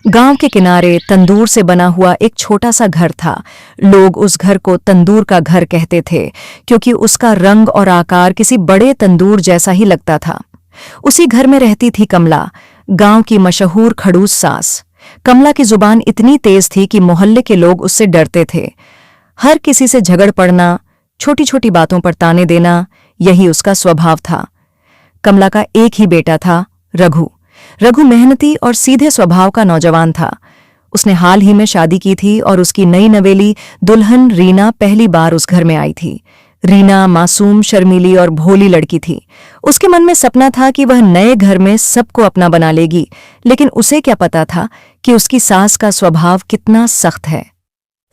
गांव के किनारे तंदूर से बना हुआ एक छोटा सा घर था। लोग उस घर को तंदूर का घर कहते थे क्योंकि उसका रंग और आकार किसी बड़े तंदूर जैसा ही लगता था। उसी घर में रहती थी कमला, गांव की मशहूर खड़ूस सास। कमला की जुबान इतनी तेज थी कि मोहल्ले के लोग उससे डरते थे। हर किसी से झगड़ पड़ना, छोटी छोटी बातों पर ताने देना, यही उसका स्वभाव था। कमला का एक ही बेटा था, रघु। रघु मेहनती और सीधे स्वभाव का नौजवान था। उसने हाल ही में शादी की थी और उसकी नई नवेली दुल्हन रीना पहली बार उस घर में आई थी। रीना मासूम, शर्मीली और भोली लड़की थी। उसके मन में सपना था कि वह नए घर में सबको अपना बना लेगी, लेकिन उसे क्या पता था कि उसकी सास का स्वभाव कितना सख्त है।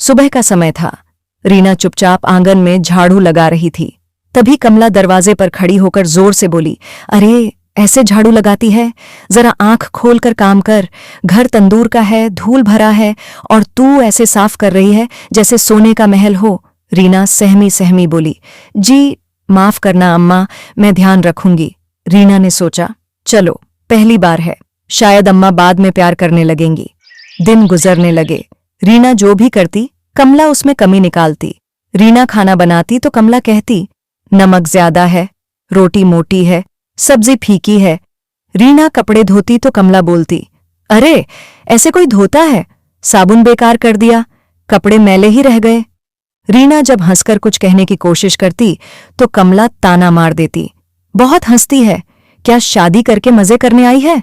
सुबह का समय था। रीना चुपचाप आंगन में झाड़ू लगा रही थी। तभी कमला दरवाजे पर खड़ी होकर जोर से बोली, अरे ऐसे झाड़ू लगाती है? जरा आंख खोलकर काम कर। घर तंदूर का है, धूल भरा है और तू ऐसे साफ कर रही है जैसे सोने का महल हो। रीना सहमी सहमी बोली, जी माफ करना अम्मा, मैं ध्यान रखूंगी। रीना ने सोचा, चलो पहली बार है, शायद अम्मा बाद में प्यार करने लगेंगी। दिन गुजरने लगे। रीना जो भी करती कमला उसमें कमी निकालती। रीना खाना बनाती तो कमला कहती, नमक ज्यादा है, रोटी मोटी है, सब्जी फीकी है। रीना कपड़े धोती तो कमला बोलती, अरे ऐसे कोई धोता है? साबुन बेकार कर दिया, कपड़े मैले ही रह गए। रीना जब हंसकर कुछ कहने की कोशिश करती तो कमला ताना मार देती, बहुत हंसती है, क्या शादी करके मजे करने आई है?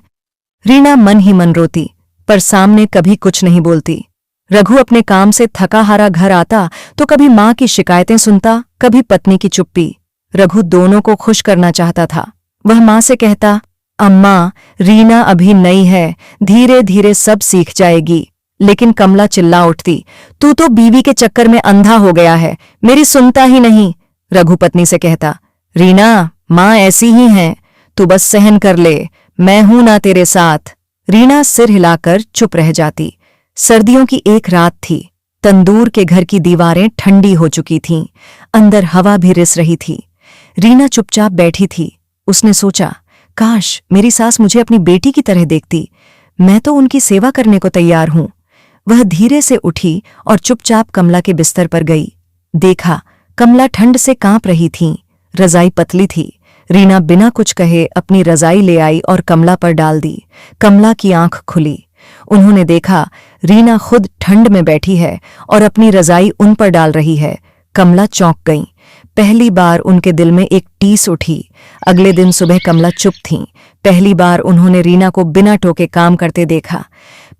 रीना मन ही मन रोती, पर सामने कभी कुछ नहीं बोलती। रघु अपने काम से थका हारा घर आता तो कभी मां की शिकायतें सुनता, कभी पत्नी की चुप्पी। रघु दोनों को खुश करना चाहता था। वह मां से कहता, अम्मा रीना अभी नई है, धीरे धीरे सब सीख जाएगी। लेकिन कमला चिल्ला उठती, तू तो बीवी के चक्कर में अंधा हो गया है, मेरी सुनता ही नहीं। रघु पत्नी से कहता, रीना मां ऐसी ही हैं, तू बस सहन कर ले, मैं हूं ना तेरे साथ। रीना सिर हिलाकर चुप रह जाती। सर्दियों की एक रात थी। तंदूर के घर की दीवारें ठंडी हो चुकी थीं, अंदर हवा भी रिस रही थी। रीना चुपचाप बैठी थी। उसने सोचा, काश मेरी सास मुझे अपनी बेटी की तरह देखती, मैं तो उनकी सेवा करने को तैयार हूं। वह धीरे से उठी और चुपचाप कमला के बिस्तर पर गई। देखा, कमला ठंड से कांप रही थी, रजाई पतली थी। रीना बिना कुछ कहे अपनी रजाई ले आई और कमला पर डाल दी। कमला की आंख खुली। उन्होंने देखा रीना खुद ठंड में बैठी है और अपनी रजाई उन पर डाल रही है। कमला चौंक गईं। पहली बार उनके दिल में एक टीस उठी। अगले दिन सुबह कमला चुप थीं। पहली बार उन्होंने रीना को बिना टोके काम करते देखा।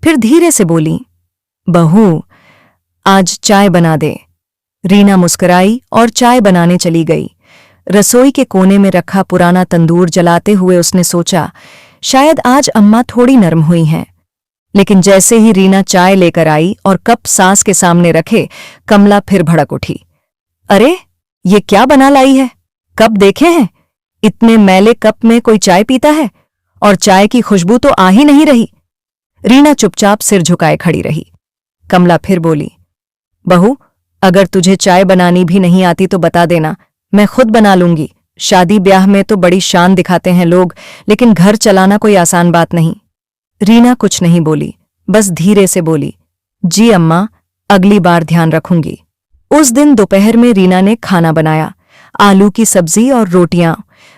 फिर धीरे से बोली, बहू आज चाय बना दे। रीना मुस्कुराई और चाय बनाने चली गई। रसोई के कोने में रखा पुराना तंदूर जलाते हुए उसने सोचा, शायद आज अम्मा थोड़ी नरम हुई हैं। लेकिन जैसे ही रीना चाय लेकर आई और कप सास के सामने रखे, कमला फिर भड़क उठी, अरे ये क्या बना लाई है? कप देखे हैं? इतने मैले कप में कोई चाय पीता है? और चाय की खुशबू तो आ ही नहीं रही। रीना चुपचाप सिर झुकाए खड़ी रही। कमला फिर बोली, बहू अगर तुझे चाय बनानी भी नहीं आती तो बता देना, मैं खुद बना लूंगी। शादी ब्याह में तो बड़ी शान दिखाते हैं लोग, लेकिन घर चलाना कोई आसान बात नहीं। रीना कुछ नहीं बोली, बस धीरे से बोली, जी अम्मा, अगली बार ध्यान रखूंगी। उस दिन दोपहर में रीना ने खाना बनाया, आलू की सब्जी और रोटियां।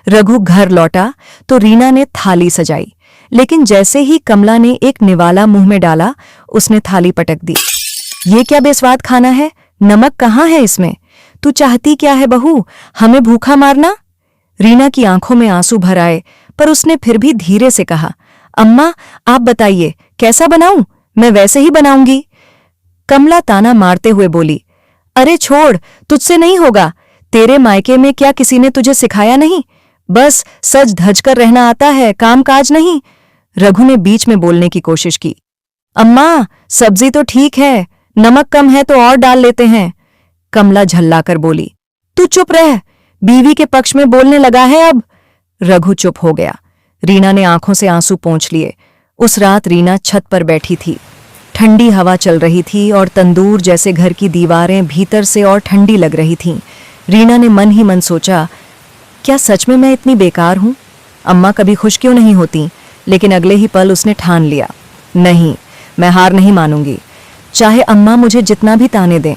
रघु घर लौटा तो रीना ने थाली सजाई, लेकिन जैसे ही कमला ने एक निवाला मुंह में डाला, उसने थाली पटक दी। ये क्या बेस्वाद खाना है? नमक कहाँ है इसमें? तू चाहती क्या है बहू, हमें भूखा मारना? रीना की आंखों में आंसू भर आए, पर उसने फिर भी धीरे से कहा, अम्मा आप बताइए कैसा बनाऊं? मैं वैसे ही बनाऊंगी। कमला ताना मारते हुए बोली, अरे छोड़, तुझसे नहीं होगा। तेरे मायके में क्या किसी ने तुझे सिखाया नहीं? बस सज धज कर रहना आता है, काम काज नहीं। रघु ने बीच में बोलने की कोशिश की, अम्मा सब्जी तो ठीक है, नमक कम है तो और डाल लेते हैं। कमला झल्लाकर बोली, तू चुप रह, बीवी के पक्ष में बोलने लगा है अब। रघु चुप हो गया। रीना ने आंखों से आंसू पोंछ लिए। उस रात रीना छत पर बैठी थी। ठंडी हवा चल रही थी और तंदूर जैसे घर की दीवारें भीतर से और ठंडी लग रही थीं। रीना ने मन ही मन सोचा, क्या सच में मैं इतनी बेकार हूं? अम्मा कभी खुश क्यों नहीं होती? लेकिन अगले ही पल उसने ठान लिया, नहीं, मैं हार नहीं मानूंगी। चाहे अम्मा मुझे जितना भी ताने दें,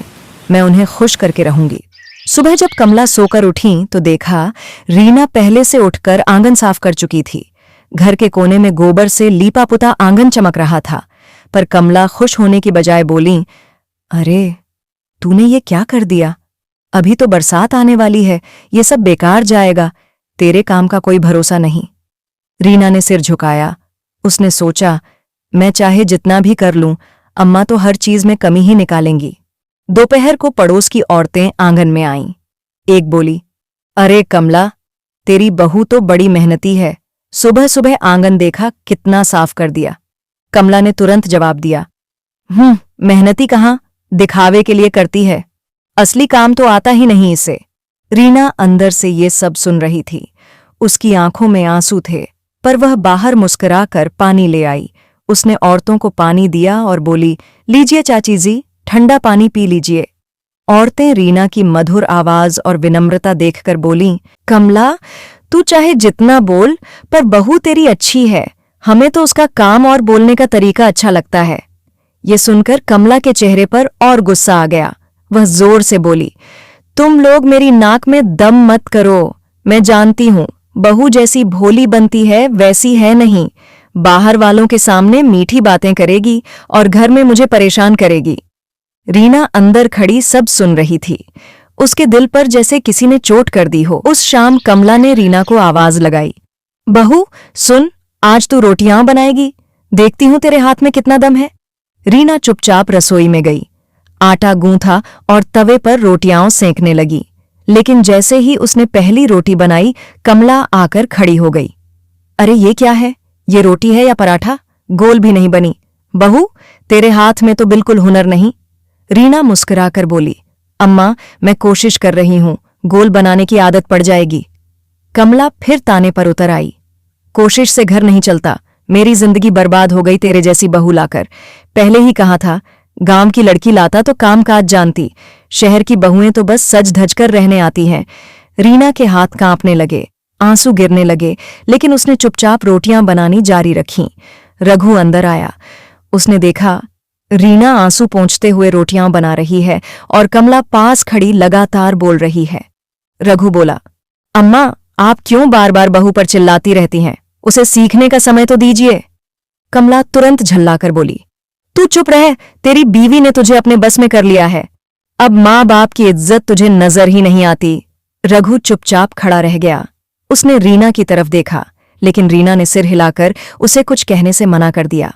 मैं उन्हें खुश करके रहूंगी। सुबह जब कमला सोकर उठी तो देखा रीना पहले से उठकर आंगन साफ कर चुकी थी। घर के कोने में गोबर से लीपा पुता आंगन चमक रहा था। पर कमला खुश होने की बजाय बोली, अरे तूने ये क्या कर दिया? अभी तो बरसात आने वाली है, ये सब बेकार जाएगा। तेरे काम का कोई भरोसा नहीं। रीना ने सिर झुकाया। उसने सोचा, मैं चाहे जितना भी कर लूं, अम्मा तो हर चीज में कमी ही निकालेंगी। दोपहर को पड़ोस की औरतें आंगन में आईं। एक बोली, अरे कमला, तेरी बहू तो बड़ी मेहनती है। सुबह सुबह आंगन देखा कितना साफ कर दिया। कमला ने तुरंत जवाब दिया, मेहनती कहाँ, दिखावे के लिए करती है। असली काम तो आता ही नहीं इसे। रीना अंदर से ये सब सुन रही थी। उसकी आंखों में आंसू थे, पर वह बाहर मुस्कुराकर पानी ले आई। उसने औरतों को पानी दिया और बोली, लीजिए चाची जी, ठंडा पानी पी लीजिए। औरतें रीना की मधुर आवाज और विनम्रता देखकर बोलीं, कमला, तू चाहे जितना बोल, पर बहू तेरी अच्छी है। हमें तो उसका काम और बोलने का तरीका अच्छा लगता है। ये सुनकर कमला के चेहरे पर और गुस्सा आ गया। वह जोर से बोली, तुम लोग मेरी नाक में दम मत करो। मैं जानती हूं, बहू जैसी भोली बनती है वैसी है नहीं। बाहर वालों के सामने मीठी बातें करेगी और घर में मुझे परेशान करेगी। रीना अंदर खड़ी सब सुन रही थी। उसके दिल पर जैसे किसी ने चोट कर दी हो। उस शाम कमला ने रीना को आवाज लगाई, बहू सुन, आज तू रोटियां बनाएगी। देखती हूं तेरे हाथ में कितना दम है। रीना चुपचाप रसोई में गई। आटा गूंथा और तवे पर रोटियां सेंकने लगी। लेकिन जैसे ही उसने पहली रोटी बनाई, कमला आकर खड़ी हो गई। अरे ये क्या है? ये रोटी है या पराठा? गोल भी नहीं बनी। बहू, तेरे हाथ में तो बिल्कुल हुनर नहीं। रीना मुस्कुराकर बोली, अम्मा, मैं कोशिश कर रही हूं, गोल बनाने की आदत पड़ जाएगी। कमला फिर ताने पर उतर आई, कोशिश से घर नहीं चलता। मेरी जिंदगी बर्बाद हो गई तेरे जैसी बहू लाकर। पहले ही कहा था, गांव की लड़की लाता तो काम काज जानती। शहर की बहुएं तो बस सज धज कर रहने आती हैं। रीना के हाथ कांपने लगे, आंसू गिरने लगे, लेकिन उसने चुपचाप रोटियां बनानी जारी रखीं। रघु अंदर आया। उसने देखा रीना आंसू पोंछते हुए रोटियां बना रही है और कमला पास खड़ी लगातार बोल रही है। रघु बोला, अम्मा, आप क्यों बार बार बहू पर चिल्लाती रहती हैं? उसे सीखने का समय तो दीजिए। कमला तुरंत झल्लाकर बोली, तू चुप रह, तेरी बीवी ने तुझे अपने बस में कर लिया है। अब माँ बाप की इज्जत तुझे नजर ही नहीं आती। रघु चुपचाप खड़ा रह गया। उसने रीना की तरफ देखा, लेकिन रीना ने सिर हिलाकर उसे कुछ कहने से मना कर दिया।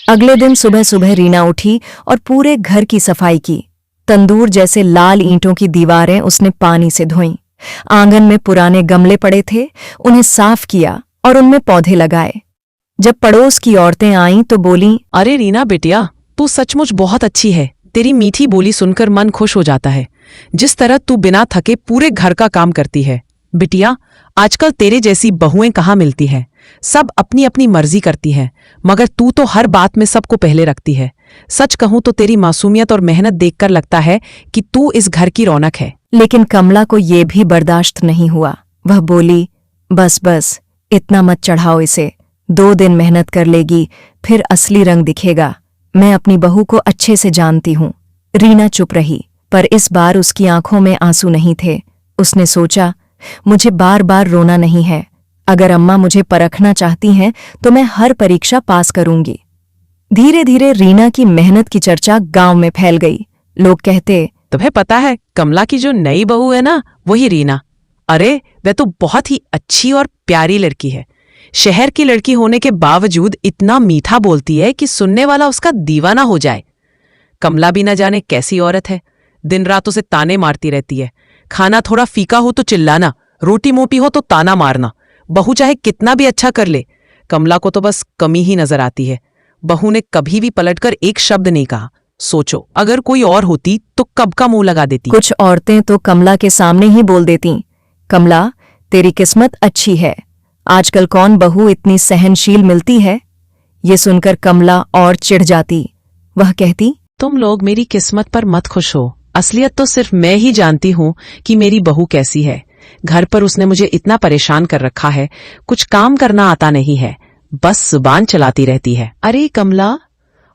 अगले दिन सुबह सुबह रीना उठी और पूरे घर की सफाई की। तंदूर जैसे लाल ईंटों की दीवारें उसने पानी से धोईं। आंगन में पुराने गमले पड़े थे, उन्हें साफ किया और उनमें पौधे लगाए। जब पड़ोस की औरतें आईं तो बोलीं, अरे रीना बेटिया, तू सचमुच बहुत अच्छी है। तेरी मीठी बोली सुनकर मन खुश हो जाता है। जिस तरह तू बिना थके पूरे घर का काम करती है। बिटिया, आजकल तेरे जैसी बहुएं कहाँ मिलती है। सब अपनी अपनी मर्जी करती हैं, मगर तू तो हर बात में सबको पहले रखती है। सच कहूं तो तेरी मासूमियत और मेहनत देखकर लगता है कि तू इस घर की रौनक है। लेकिन कमला को ये भी बर्दाश्त नहीं हुआ। वह बोली, बस बस, इतना मत चढ़ाओ इसे। 2 दिन मेहनत कर लेगी, फिर असली रंग दिखेगा। मैं अपनी बहू को अच्छे से जानती हूं। रीना चुप रही, पर इस बार उसकी आंखों में आंसू नहीं थे। उसने सोचा, मुझे बार बार रोना नहीं है। अगर अम्मा मुझे परखना चाहती हैं तो मैं हर परीक्षा पास करूंगी। धीरे धीरे रीना की मेहनत की चर्चा गांव में फैल गई। लोग कहते, तुम्हें पता है कमला की जो नई बहू है ना, वही रीना। अरे वह तो बहुत ही अच्छी और प्यारी लड़की है। शहर की लड़की होने के बावजूद इतना मीठा बोलती है कि सुनने वाला उसका दीवाना हो जाए। कमला भी न जाने कैसी औरत है, दिन रात उसे ताने मारती रहती है। खाना थोड़ा फीका हो तो चिल्लाना, रोटी मोटी हो तो ताना मारना। बहू चाहे कितना भी अच्छा कर ले, कमला को तो बस कमी ही नजर आती है। बहू ने कभी भी पलटकर एक शब्द नहीं कहा। सोचो, अगर कोई और होती तो कब का मुंह लगा देती। कुछ औरतें तो कमला के सामने ही बोल देती, कमला, तेरी किस्मत अच्छी है। आजकल कौन बहू इतनी सहनशील मिलती है। ये सुनकर कमला और चिढ़ जाती। वह कहती, तुम लोग मेरी किस्मत पर मत खुश हो। असलियत तो सिर्फ मैं ही जानती हूं कि मेरी बहू कैसी है। घर पर उसने मुझे इतना परेशान कर रखा है, कुछ काम करना आता नहीं है, बस जुबान चलाती रहती है। अरे कमला,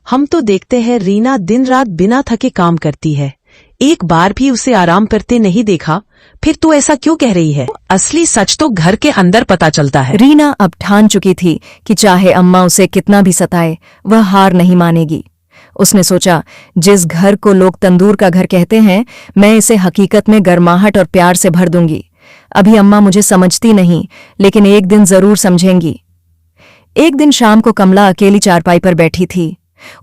हम तो देखते हैं रीना दिन रात बिना थके काम करती है, एक बार भी उसे आराम करते नहीं देखा। फिर तू ऐसा क्यों कह रही है? असली सच तो घर के अंदर पता चलता है। रीना अब ठान चुकी थी कि चाहे अम्मा उसे कितना भी सताए, वह हार नहीं मानेगी। उसने सोचा, जिस घर को लोग तंदूर का घर कहते हैं, मैं इसे हकीकत में गर्माहट और प्यार से भर दूंगी। अभी अम्मा मुझे समझती नहीं, लेकिन एक दिन जरूर समझेंगी। एक दिन शाम को कमला अकेली चारपाई पर बैठी थी।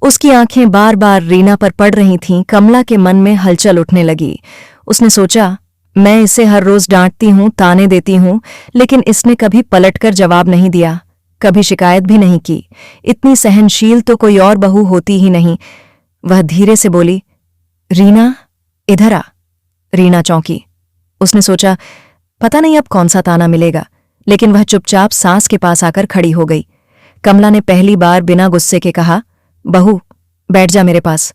उसकी आंखें बार बार रीना पर पड़ रही थीं। कमला के मन में हलचल उठने लगी। उसने सोचा, मैं इसे हर रोज डांटती हूं, ताने देती हूं, लेकिन इसने कभी पलटकर जवाब नहीं दिया, कभी शिकायत भी नहीं की। इतनी सहनशील तो कोई और बहू होती ही नहीं। वह धीरे से बोली, रीना, इधर आ। रीना चौंकी। उसने सोचा, पता नहीं अब कौन सा ताना मिलेगा, लेकिन वह चुपचाप सास के पास आकर खड़ी हो गई। कमला ने पहली बार बिना गुस्से के कहा, बहू, बैठ जा मेरे पास।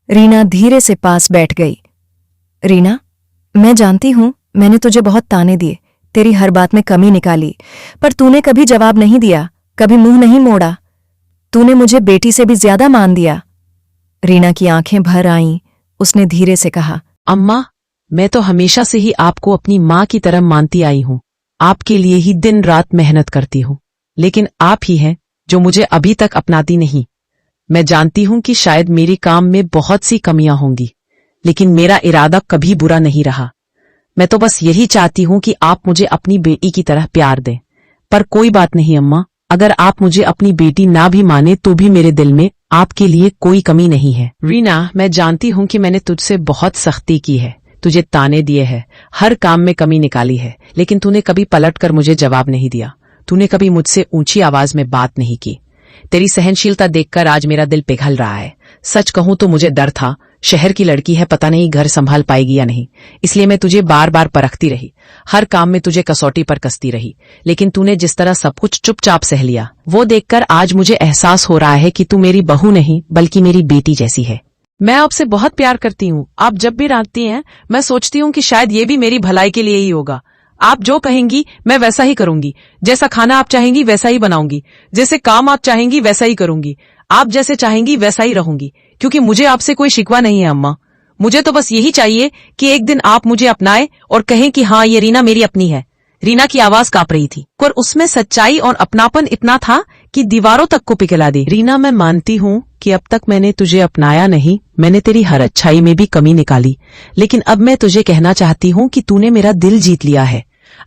रीना धीरे से पास बैठ गई। रीना, मैं जानती हूं मैंने तुझे बहुत ताने दिए, तेरी हर बात में कमी निकाली, पर तूने कभी जवाब नहीं दिया, कभी मुंह नहीं मोड़ा। तूने मुझे बेटी से भी ज्यादा मान दिया। रीना की आंखें भर आईं। उसने धीरे से कहा, अम्मा, मैं तो हमेशा से ही आपको अपनी माँ की तरह मानती आई हूँ। आपके लिए ही दिन रात मेहनत करती हूँ, लेकिन आप ही हैं जो मुझे अभी तक अपनाती नहीं। मैं जानती हूं कि शायद मेरी काम में बहुत सी कमियां होंगी, लेकिन मेरा इरादा कभी बुरा नहीं रहा। मैं तो बस यही चाहती हूं कि आप मुझे अपनी बेटी की तरह प्यार दें। पर कोई बात नहीं अम्मा, अगर आप मुझे अपनी बेटी ना भी माने तो भी मेरे दिल में आपके लिए कोई कमी नहीं है। रीना, मैं जानती हूं कि मैंने तुझसे बहुत सख्ती की है, तुझे ताने दिए हैं, हर काम में कमी निकाली है, लेकिन तूने कभी पलटकर मुझे जवाब नहीं दिया। तूने कभी मुझसे ऊंची आवाज में बात नहीं की। तेरी सहनशीलता देखकर आज मेरा दिल पिघल रहा है। सच कहूं तो मुझे डर था, शहर की लड़की है, पता नहीं घर संभाल पाएगी या नहीं, इसलिए मैं तुझे बार बार परखती रही, हर काम में तुझे कसौटी पर कसती रही। लेकिन तूने जिस तरह सब कुछ चुपचाप सह लिया, वो देखकर आज मुझे एहसास हो रहा है कि तू मेरी बहू नहीं बल्कि मेरी बेटी जैसी है। मैं आपसे बहुत प्यार करती हूँ। आप जब भी डांटती हैं, मैं सोचती हूँ कि शायद ये भी मेरी भलाई के लिए ही होगा। आप जो कहेंगी मैं वैसा ही करूंगी, जैसा खाना आप चाहेंगी वैसा ही बनाऊंगी, जैसे काम आप चाहेंगी वैसा ही करूंगी, आप जैसे चाहेंगी वैसा ही रहूंगी, क्योंकि मुझे आपसे कोई शिकवा नहीं है अम्मा। मुझे तो बस यही चाहिए कि एक दिन आप मुझे अपनाएं और कहें कि हाँ, ये रीना मेरी अपनी है। रीना की आवाज कांप रही थी और उसमें सच्चाई और अपनापन इतना था कि दीवारों तक को पिघला दी। रीना, मैं मानती हूँ कि अब तक मैंने तुझे अपनाया नहीं, मैंने तेरी हर अच्छाई में भी कमी निकाली, लेकिन अब मैं तुझे कहना चाहती हूँ कि तूने मेरा दिल जीत लिया है।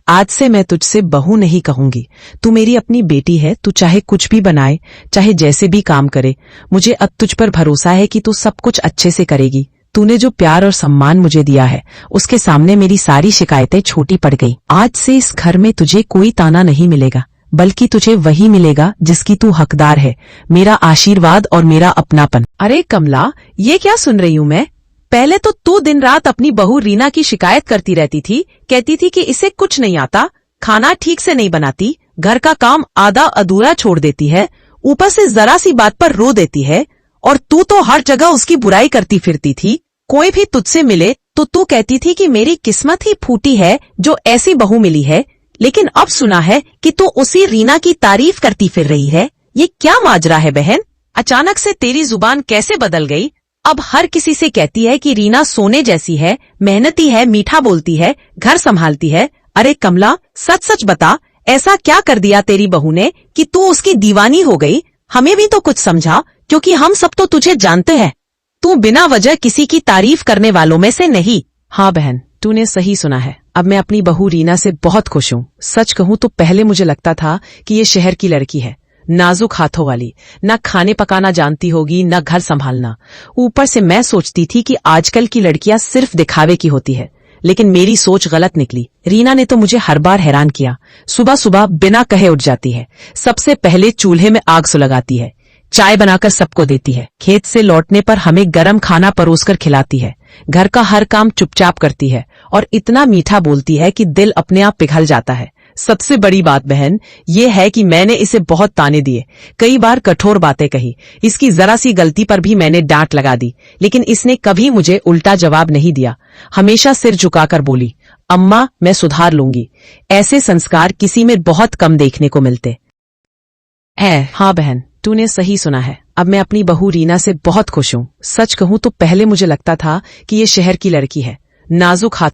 आज से मैं तुझसे बहू नहीं कहूंगी, तू मेरी अपनी बेटी है। तू चाहे कुछ भी बनाए, चाहे जैसे भी काम करे, मुझे अब तुझ पर भरोसा है कि तू सब कुछ अच्छे से करेगी। तूने जो प्यार और सम्मान मुझे दिया है, उसके सामने मेरी सारी शिकायतें छोटी पड़ गई। आज से इस घर में तुझे कोई ताना नहीं मिलेगा, बल्कि तुझे वही मिलेगा जिसकी तू हकदार है, मेरा आशीर्वाद और मेरा अपनापन। अरे कमला, ये क्या सुन रही हूँ मैं? पहले तो तू दिन रात अपनी बहू रीना की शिकायत करती रहती थी, कहती थी कि इसे कुछ नहीं आता, खाना ठीक से नहीं बनाती, घर का काम आधा अधूरा छोड़ देती है, ऊपर से जरा सी बात पर रो देती है, और तू तो हर जगह उसकी बुराई करती फिरती थी। कोई भी तुझसे मिले तो तू कहती थी कि मेरी किस्मत ही फूटी है जो ऐसी बहू मिली है, लेकिन अब सुना है कि तू उसी रीना की तारीफ करती फिर रही है। ये क्या माजरा है बहन? अचानक से तेरी जुबान कैसे बदल गई? अब हर किसी से कहती है कि रीना सोने जैसी है, मेहनती है, मीठा बोलती है, घर संभालती है। अरे कमला, सच सच बता, ऐसा क्या कर दिया तेरी बहू ने कि तू उसकी दीवानी हो गई? हमें भी तो कुछ समझा, क्योंकि हम सब तो तुझे जानते हैं। तू बिना वजह किसी की तारीफ करने वालों में से नहीं। हाँ बहन, तूने सही सुना है। अब मैं अपनी बहू रीना से बहुत खुश हूँ। सच कहूँ तो पहले मुझे लगता था कि ये शहर की लड़की है, नाजुक हाथों वाली, ना खाने पकाना जानती होगी, ना घर संभालना। ऊपर से मैं सोचती थी कि आजकल की लड़कियां सिर्फ दिखावे की होती है, लेकिन मेरी सोच गलत निकली। रीना ने तो मुझे हर बार हैरान किया। सुबह सुबह बिना कहे उठ जाती है, सबसे पहले चूल्हे में आग सुलगाती है, चाय बनाकर सबको देती है, खेत से लौटने पर हमें गरम खाना परोसकर खिलाती है, घर का हर काम चुपचाप करती है और इतना मीठा बोलती है कि दिल अपने आप पिघल जाता है। सबसे बड़ी बात बहन ये है कि मैंने इसे बहुत ताने दिए, कई बार कठोर बातें कही, इसकी जरा सी गलती पर भी मैंने डांट लगा दी, लेकिन इसने कभी मुझे उल्टा जवाब नहीं दिया। हमेशा सिर झुकाकर बोली, अम्मा मैं सुधार लूंगी। ऐसे संस्कार किसी में बहुत कम देखने को मिलते हैं। हाँ बहन, तूने सही सुना है। अब मैं अपनी बहू रीना से बहुत खुश हूँ। सच कहूँ तो पहले मुझे लगता था कि ये शहर की लड़की है, नाजुक हाथ